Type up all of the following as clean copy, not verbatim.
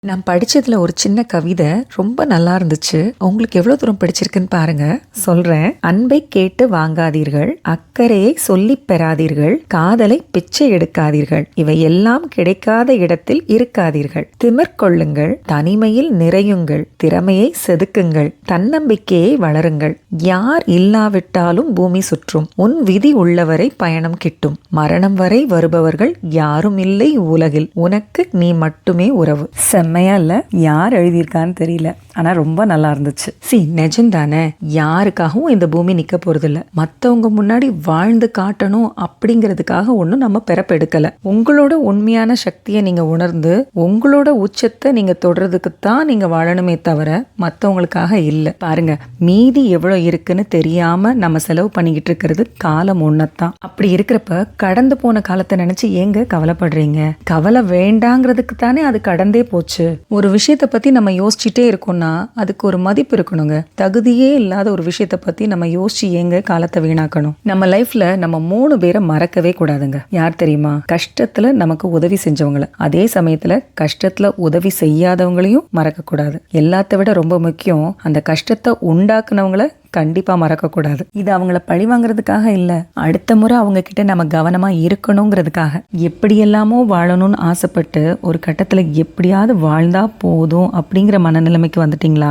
நான் படிச்சதுல ஒரு சின்ன கவிதை ரொம்ப நல்லா இருந்துச்சு. உங்களுக்கு எவ்வளவு தூரம் பிடிச்சிருக்குன்னு பாருங்க. சொல்றேன். அன்பை கேட்டு வாங்காதீர்கள், அக்கறையை சொல்லி பெறாதீர்கள், காதலை பிச்சை எடுக்காதீர்கள், இவை எல்லாம் கிடைக்காத இடத்தில் இருக்காதீர்கள், திமிர் கொள்ளுங்கள், தனிமையில் நிறையுங்கள், திறமையை செதுக்குங்கள், தன்னம்பிக்கையை வளருங்கள், யார் இல்லாவிட்டாலும் பூமி சுற்றும், உன் விதி உள்ளவரை பயணம் கிட்டும், மரணம் வரை வருபவர்கள் யாரும் இல்லை உலகில், உனக்கு நீ மட்டுமே உறவு. செம்மையா இல்ல? யார் எழுதியிருக்கான்னு தெரியல, ஆனா ரொம்ப நல்லா இருந்துச்சு. நிஜம்தானே? யாருக்காகவும் இந்த பூமி நிக்க போறது இல்ல. மத்தவங்க முன்னாடி வாழ்ந்து காட்டணும் அப்படிங்கிறதுக்காக ஒன்றும் நம்ம பிறப்பெடுக்கல. உங்களோட உண்மையான சக்தியை நீங்க உணர்ந்து உங்களோட உச்சத்தை நீங்க தொடர்றதுக்குத்தான் நீங்க வாழணுமே தவிர மற்றவங்களுக்காக இல்லை. பாருங்க, மீதி எவ்வளவு இருக்குன்னு தெரியாம நம்ம செலவு பண்ணிக்கிட்டு இருக்கிறது காலம் ஒன்னதான். அப்படி இருக்கிறப்ப கடந்து போன காலத்தை நினைச்சு ஏங்க கவலைப்படுறீங்க? கவலை வேண்டாங்கிறதுக்கு தானே அது கடந்தே போச்சு. ஒரு விஷயத்தை பத்தி நம்ம யோசிச்சுட்டே இருக்கோம்னா அதுக்கு ஒரு மதிப்பு இருக்கணுங்க. தகுதியே இல்லாத ஒரு விஷயத்தை பத்தி நம்ம யோசிச்சு ஏங்க காலத்தை வீணாக்கணும்? நம்ம லைஃப்ல நம்ம 3 பேரை மறக்கவே கூடாதுங்க. யார் தெரியுமா? கஷ்டத்துல நமக்கு உதவி செஞ்சவங்கள, அதே சமயத்துல கஷ்டத்துல உதவி செய்யாதவங்களையும் மறக்க கூடாது. எல்லாத்த விட ரொம்ப முக்கியம், அந்த கஷ்டத்தை உண்டாக்குனவங்கள கண்டிப்பா மறக்க கூடாது. இது அவங்கள பழி வாங்குறதுக்காக இல்ல, அடுத்த முறை அவங்க கிட்ட நம்ம கவனமா இருக்கணுங்கிறதுக்காக. எப்படி எல்லாமோ வாழணும்னு ஆசைப்பட்டு ஒரு கட்டத்துல எப்படியாவது வாழ்ந்தா போதும் அப்படிங்கிற மனநிலைமைக்கு வந்துட்டீங்களா?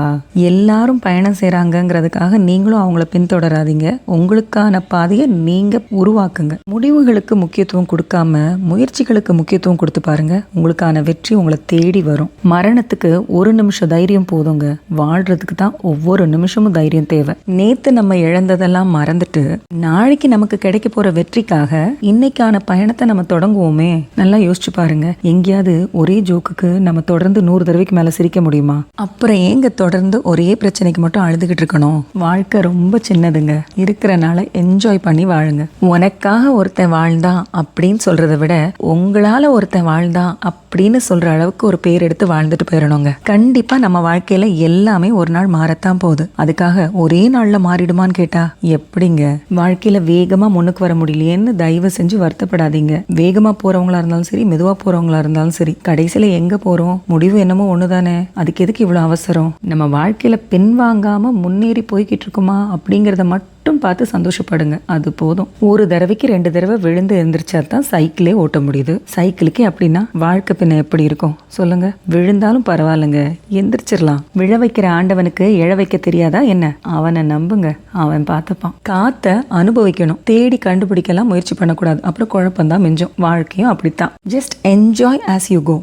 எல்லாரும் பயணம் செய்றாங்கிறதுக்காக நீங்களும் அவங்கள பின்தொடராதீங்க. உங்களுக்கான பாதையை நீங்க உருவாக்குங்க. முடிவுகளுக்கு முக்கியத்துவம் கொடுக்காம முயற்சிகளுக்கு முக்கியத்துவம் கொடுத்து பாருங்க. உங்களுக்கான வெற்றி உங்களை தேடி வரும். மரணத்துக்கு ஒரு நிமிஷம் தைரியம் போதுங்க, வாழ்றதுக்கு தான் ஒவ்வொரு நிமிஷமும் தைரியம் தேவை. நேத்து நம்ம இழந்ததெல்லாம் மறந்துட்டு நாளைக்கு நமக்கு கிடைக்க போற வெற்றிக்காக இன்னைக்கான பயணத்தை நம்ம தொடங்குவோமே. நல்லா யோசிச்சு பாருங்க. எங்கேயாவது ஒரே ஜோக்குக்கு நம்ம தொடர்ந்து 100 தடவைக்கு மேல சிரிக்க முடியுமா? அப்புறம் ஏங்க தொடர்ந்து ஒரே பிரச்சனைக்கு மட்டும் அழுதுகிட்டு இருக்கணும்? வாழ்க்கை ரொம்ப சின்னதுங்க. இருக்கிறனால என்ஜாய் பண்ணி வாழுங்க. உனக்காக ஒருத்தன் வாழ்ந்தான் அப்படின்னு சொல்றதை விட உங்களால ஒருத்தன் வாழ்ந்தான் அப்படின்னு சொல்ற அளவுக்கு ஒரு பேர் எடுத்து வாழ்ந்துட்டு போயிடணுங்க. கண்டிப்பா நம்ம வாழ்க்கையில எல்லாமே ஒரு நாள் மாறத்தான் போகுது. அதுக்காக ஒரே நாள்ல மாறிடுமான்னு கேட்டா எப்படிங்க? வாழ்க்கையில வேகமா முன்னுக்கு வர முடியலையேன்னு தயவு செஞ்சு வருத்தப்படாதீங்க. வேகமா போறவங்களா இருந்தாலும் சரி, மெதுவா போறவங்களா இருந்தாலும் சரி, கடைசியில எங்க போறோம்? முடிவு என்னமோ ஒண்ணுதானே. அதுக்கு எதுக்கு இவ்வளவு அவசரம்? நம்ம வாழ்க்கையில பின்வாங்காம முன்னேறி போய்கிட்டு இருக்குமா அப்படிங்கறத மட்டும் பார்த்து சந்தோஷப்படுங்க. அது போதும். ஒரு தடவைக்கு 2 தடவை விழுந்து எழுந்திரிச்சா தான் சைக்கிளே ஓட்ட முடியுது. சைக்கிளுக்கே அப்படின்னா வாழ்க்கை பின்ன எப்படி இருக்கும் சொல்லுங்க? விழுந்தாலும் பரவாயில்லைங்க, எந்திரிச்சிடலாம். விழ வைக்கிற ஆண்டவனுக்கு எழ வைக்க தெரியாதா என்ன? அவனை நம்புங்க, அவன் பார்த்துப்பான். காத்த அனுபவிக்கணும், தேடி கண்டுபிடிக்கலாம் முயற்சி பண்ணக்கூடாது. அப்புறம் குழப்பம்தான் மிஞ்சும். வாழ்க்கையும் அப்படித்தான். Just enjoy as you go.